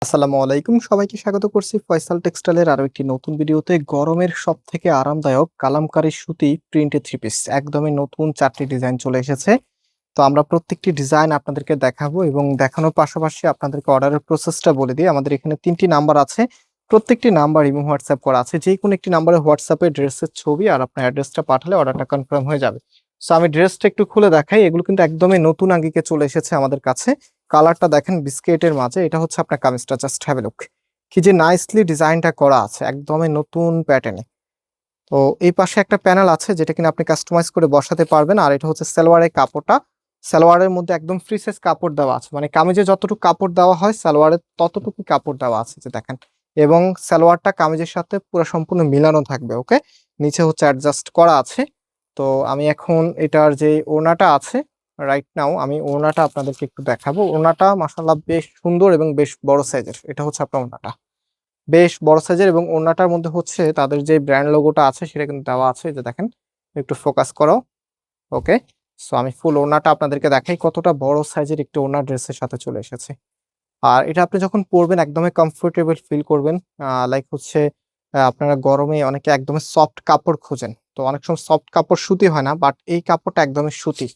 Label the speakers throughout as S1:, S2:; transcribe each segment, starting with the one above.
S1: আসসালামু আলাইকুম, সবাইকে স্বাগত করছি ফয়সাল টেক্সটাইলের আরো একটি নতুন ভিডিওতে। গরমের সব থেকে আরামদায়ক কালামকারী সুতি প্রিন্টেড থ্রি পিস একদমই নতুন 4টি ডিজাইন চলে এসেছে। তো আমরা প্রত্যেকটি ডিজাইন আপনাদেরকে দেখাবো এবং দেখানোর পাশাপাশি আপনাদেরকে অর্ডারের প্রসেসটা বলে দিই। আমাদের এখানে 3টি নাম্বার আছে, প্রত্যেকটি নাম্বার ইমো হোয়াটসঅ্যাপ করা আছে। যে কোনো একটি নাম্বারে হোয়াটসঅ্যাপে ড্রেসের ছবি আর আপনার অ্যাড্রেসটা পাঠালে অর্ডারটা কনফার্ম হয়ে যাবে। সো আমি ড্রেসটা একটু খুলে দেখাই। এগুলো কিন্তু একদমই নতুন আঙ্গিকে চলে এসেছে আমাদের কাছে। কালারটা দেখেন বিস্কিটের মাঝে, এটা হচ্ছে আপনার কামিজটা, জাস্ট হ্যাভ এ লুক। কি যে নাইসলি ডিজাইনটা করা আছে, একদমই নতুন প্যাটার্নে। তো এই পাশে একটা প্যানেল আছে যেটা কিনা আপনি কাস্টমাইজ করে বসাতে পারবেন। আর এটা হচ্ছে সালোয়ারের কাপড়টা, সালোয়ারের মধ্যে একদম ফ্রি সাইজ কাপড় দেওয়া আছে, মানে কামিজে যতটুকু কাপড় দেওয়া হয় সালোয়ারের ততটুকু কাপড় দেওয়া আছে, যে দেখেন। এবং সালোয়ারটা কামিজের সাথে পুরো সম্পূর্ণ মিলানো থাকবে। ওকে, নিচে হচ্ছে অ্যাডজাস্ট করা আছে। তো আমি এখন এটার যে ওড়নাটা আছে, রাইট নাও আমি ওড়নাটা আপনাদেরকে একটু দেখাবো। ওড়নাটা মাশাআল্লাহ বেশ সুন্দর এবং বেশ বড় সাইজের। এটা হচ্ছে আপনার ওড়নাটা, বেশ বড় সাইজের, এবং ওড়নাটার মধ্যে হচ্ছে তাদের যে ব্র্যান্ড লোগোটা আছে সেটা কিন্তু দেওয়া আছে, যে দেখেন। একটু ফোকাস করো। ওকে, সো আমি ফুল ওড়নাটা আপনাদেরকে দেখাই, কতটা বড় সাইজের একটি ওড়না ড্রেসের সাথে চলে এসেছে। আর এটা আপনি যখন পরবেন একদমই কমফোর্টেবল ফিল করবেন। লাইক হচ্ছে আপনারা গরমে অনেকে একদমই সফট কাপড় খোঁজেন, তো অনেক সময় সফট কাপড় সুতি হয় না, বাট এই কাপড়টা একদমই সুতি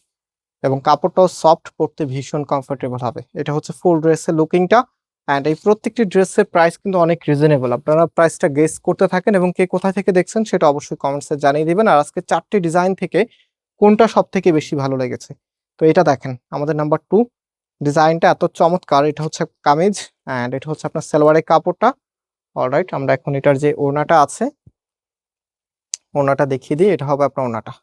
S1: এবং কাপড়টাও সফট, পরতে ভীষণ কমফোর্টেবল হবে। এটা হচ্ছে ফুল ড্রেসের লুকিংটা। অ্যান্ড এই প্রত্যেকটি ড্রেসের প্রাইস কিন্তু অনেক রিজনেবল। আপনারা প্রাইসটা গেস করতে থাকেন এবং কে কোথা থেকে দেখছেন সেটা অবশ্যই কমেন্টসে জানিয়ে দিবেন। আর আজকে 4টি ডিজাইন থেকে কোনটা সব থেকে বেশি ভালো লেগেছে। তো এটা দেখেন, আমাদের নাম্বার 2 ডিজাইনটা এত চমৎকার। এটা হচ্ছে কামিজ অ্যান্ড এটা হচ্ছে আপনার সালোয়ারের কাপড়টা। অলরাইট, আমরা এখন এটার যে ওড়নাটা আছে, ওড়নাটা দেখিয়ে দিই। এটা হবে আপনার ওড়নাটা।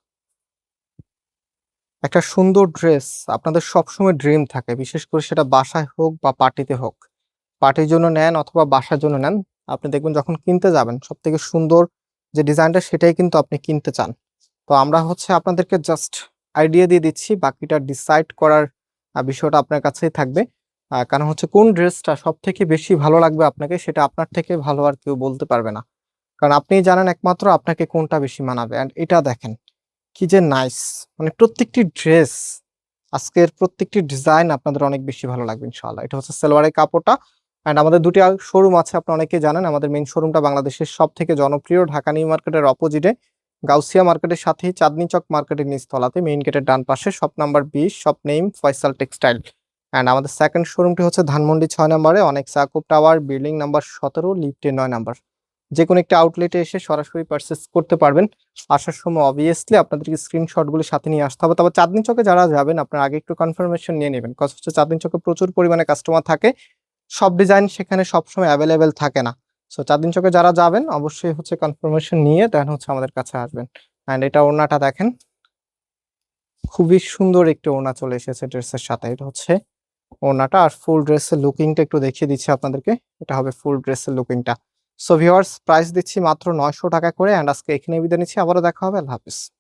S1: একটা সুন্দর ড্রেস আপনাদের সবসময় ড্রিম থাকে, বিশেষ করে সেটা বাসায় হোক বা পার্টিতে হোক। পার্টির জন্য নেন অথবা বাসার জন্য নেন, আপনি দেখবেন যখন কিনতে যাবেন সব থেকে সুন্দর যে ডিজাইনটা সেটাই কিন্তু আপনি কিনতে চান। তো আমরা হচ্ছে আপনাদেরকে জাস্ট আইডিয়া দিয়ে দিচ্ছি, বাকিটা ডিসাইড করার বিষয়টা আপনার কাছেই থাকবে। কারণ হচ্ছে কোন ড্রেসটা সব থেকে বেশি ভালো লাগবে আপনাকে, সেটা আপনার থেকে ভালো আর কেউ বলতে পারবে না। কারণ আপনিই জানেন একমাত্র আপনাকে কোনটা বেশি মানাবে। অ্যান্ড এটা দেখেন, কি যে নাইস, মানে প্রত্যেকটি ড্রেস, আজকের প্রত্যেকটি ডিজাইন আপনাদের অনেক বেশি ভালো লাগবে ইনশাআল্লাহ। এটা হচ্ছে সালোয়ারের কাপড়টা। অ্যান্ড আমাদের দুটি শোরুম আছে, আপনারা অনেকেই জানেন। আমাদের মেইন শোরুমটা বাংলাদেশের সব থেকে জনপ্রিয় ঢাকা নিউ মার্কেটের অপোজিটে, গাউসিয়া মার্কেটের সাথেই চাঁদনী চক মার্কেটের নিচতলাতে, মেইন গেটের ডান পাশে, shop number 20, shop name Faisal textile. And আমাদের সেকেন্ড শোরুমটি হচ্ছে ধানমন্ডি 6 নম্বরে, অনেক সাকুব টাওয়ার, বিল্ডিং নাম্বার 17, লিফটে 9 নাম্বার। যে কোনো একটা আউটলেটে এসে সরাসরি পারচেস করতে পারবেন। আসার সময় অবভিয়াসলি আপনাদেরকে স্ক্রিনশটগুলো সাথে নিয়ে আসতে হবে। তবে চাঁদনী চকে যারা যাবেন আপনারা আগে একটু কনফার্মেশন নিয়ে নেবেন, কজ হচ্ছে চাঁদনী চকে প্রচুর পরিমাণে কাস্টমার থাকে, সব ডিজাইন সেখানে সবসময় অ্যাভেলেবেল থাকে না। সো চাঁদনী চকে যারা যাবেন অবশ্যই হচ্ছে কনফার্মেশন নিয়ে দেন হচ্ছে আমাদের কাছে আসবেন। অ্যান্ড এটা ওড়নাটা দেখেন, খুবই সুন্দর একটি ওড়না চলে এসেছে ড্রেসের সাথে। এটা হচ্ছে ওড়নাটা। আর ফুল ড্রেসের লুকিংটা একটু দেখিয়ে দিচ্ছি আপনাদেরকে। এটা হবে ফুল ড্রেসের লুকিংটা। সো ভিউয়ার্স, প্রাইস দিচ্ছি মাত্র 900 টাকা করে। অ্যান্ড আজকে এখানে বিদায় নিচ্ছি, আবারও দেখা হবে। আল্লাহ হাফিজ।